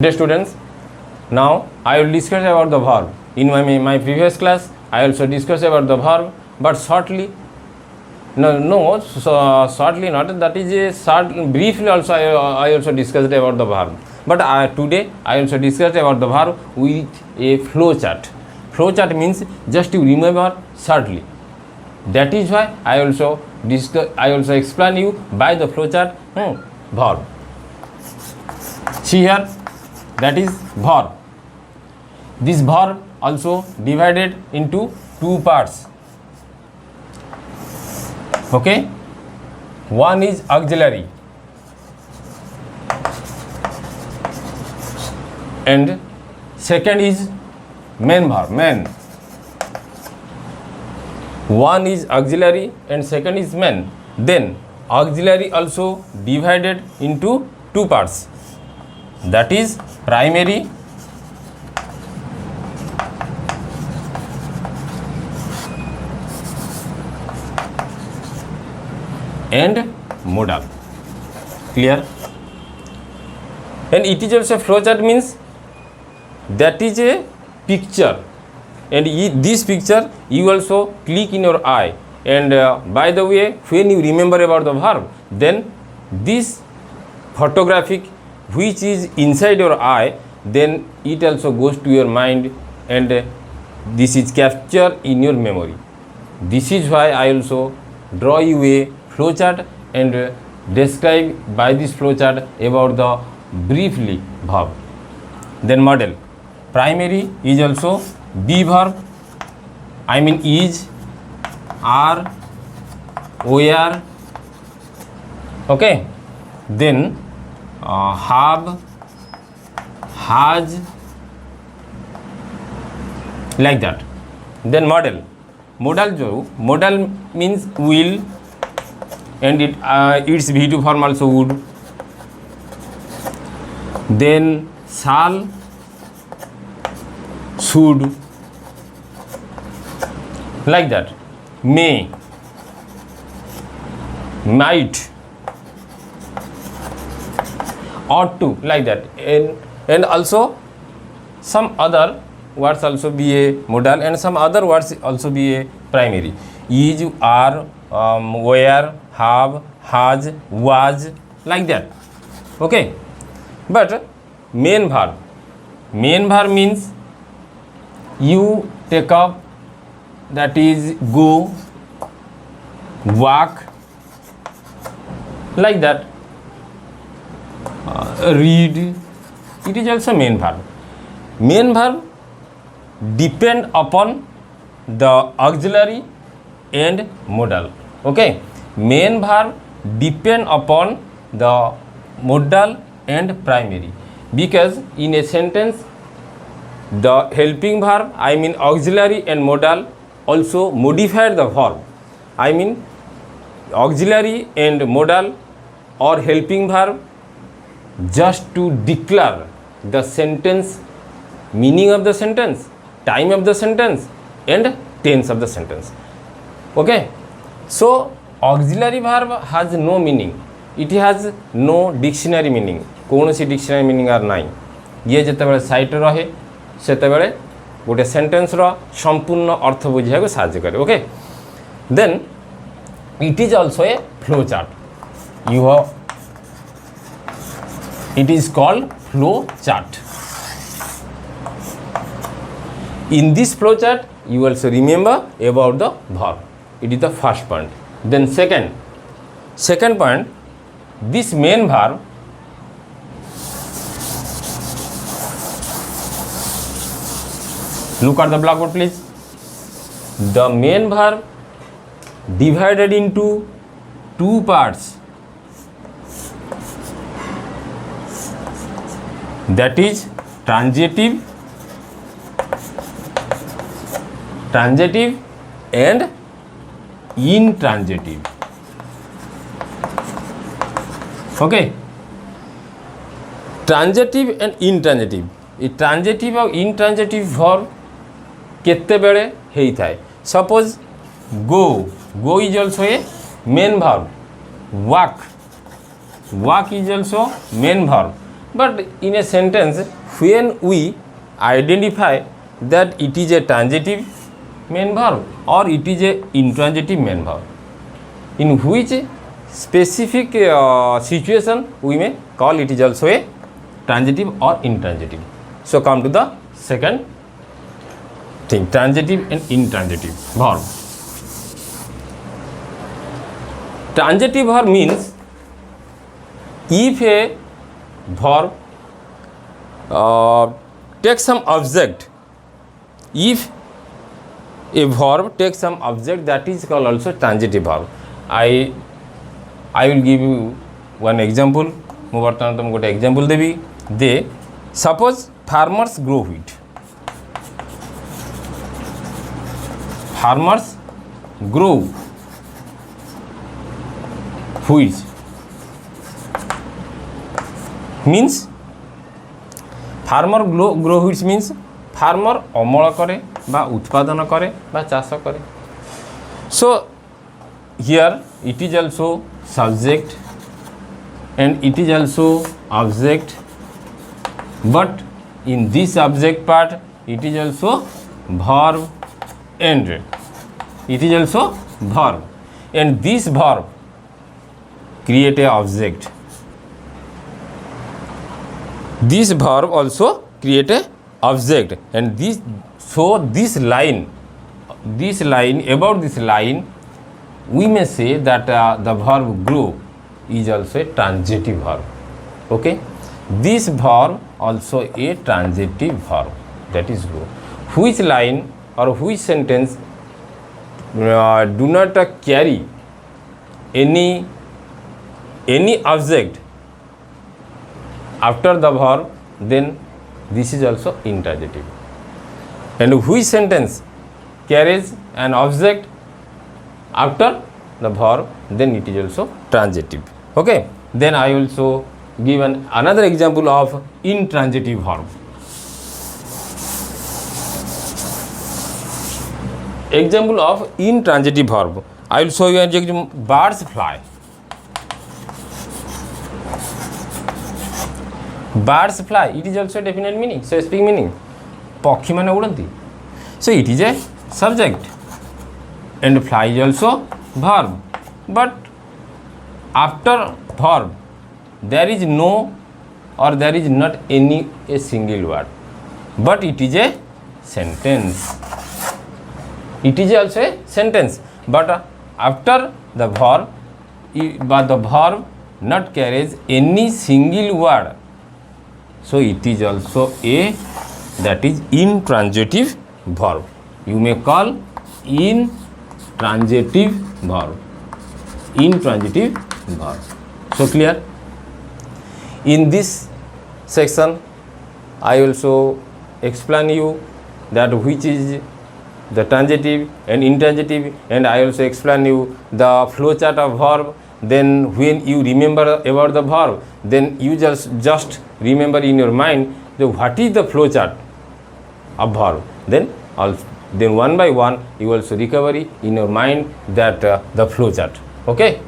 Dear students, now I will discuss about the verb. In my previous class, I also discussed about the verb, but shortly, shortly not. That is a short, briefly also I also discussed about the verb. But today I also discussed about the verb with a flow chart. Flow chart means just to remember shortly. That is why I also explain you by the flow chart verb. See here. That is verb. This verb also divided into two parts. Okay, one is auxiliary and second is main verb. One is auxiliary and second is main. Then auxiliary also divided into two parts. That is primary and modal. Clear? And it is also flowchart means that is a picture, and this picture you also click in your eye. And by the way, when you remember about the verb, then this photographic which is inside your eye, then it also goes to your mind, and this is captured in your memory. This is why I also draw you a flowchart and describe by this flowchart about the briefly verb. Then model. Primary is also be verb, I mean is, are, where. Okay. Then have, has, like that. Then model. Modal means will, and its V2 form also would. Then shall, should, like that. May, might, ought to, like that. And also some other words also be a modal, and some other words also be a primary. Is, are, where, have, has, was, like that. Okay. But main verb means you take up, that is go, walk, like that. Read, it is also main verb. Main verb depend upon the auxiliary and modal. Okay, main verb depend upon the modal and primary, because in a sentence the helping verb, I mean auxiliary and modal, also modify the verb. I mean auxiliary and modal or helping verb just to declare the sentence, meaning of the sentence, time of the sentence, and tense of the sentence. Okay, so auxiliary verb has no meaning, it has no dictionary meaning. कौन सी dictionary meaning are नाई. ये जितेबाला site रहे सेतेबाला गोटे sentence रो संपूर्ण अर्थ बुझाइक साहाय्य करे. Okay, then it is also a flow chart. It is called flow chart. In this flow chart, you also remember about the verb. It is the first point. Then second point, this main verb look at the blackboard please. The main verb divided into two parts. That is transitive and intransitive. Okay, transitive and intransitive. ये transitive और intransitive verb केते बेले हेई थाए. Suppose go is also a main verb. Walk is also main verb. But in a sentence, when we identify that it is a transitive main verb or it is a intransitive main verb, in which specific situation we may call it is also a transitive or intransitive. So come to the second thing, transitive and intransitive verb. Transitive verb means if a verb takes some object, if a verb takes some object, that is called also transitive verb. I will give you one example. ମୁଁ ବର୍ତ୍ତମାନ ତୁମକୁ ଗୋଟେ example ଦେବି ଦେ suppose farmers grow wheat. Farmers grow wheat means farmer grow wheat means farmer ଅମଳ କରେ ବା ଉତ୍ପାଦନ କରେ ବା ଚାଷ କରେ. So here it is also subject and it is also object, but in this subject part it is also verb and it is also verb, and this verb create a object. This verb also create a object, and this, so this line about this line we may say that the verb grow is also a transitive verb. Okay, this verb also a transitive verb, that is grow. Which line or which sentence do not carry any object after the verb, then this is also intransitive. And which sentence carries an object after the verb, then it is also transitive. Okay, then I also give another example of intransitive verb. Example of intransitive verb, I will show you an example. Birds fly. Birds fly, it is also a definite meaning, so speak meaning. Pakhi mane udanti, so it is a subject, and fly is also verb, but after verb there is no or there is not any a single word, but it is a sentence. It is also a sentence, but after the verb, but the verb not carries any single word, so it is also a, that is intransitive verb. You may call intransitive verb. Intransitive verb. So clear? In this section I also explain you that which is the transitive and intransitive, and I also explain you the flow chart of verb. Then when you remember about the verb, then you just remember in your mind that what is the flow chart of verb. Then one by one you also recover in your mind that the flow chart. Okay.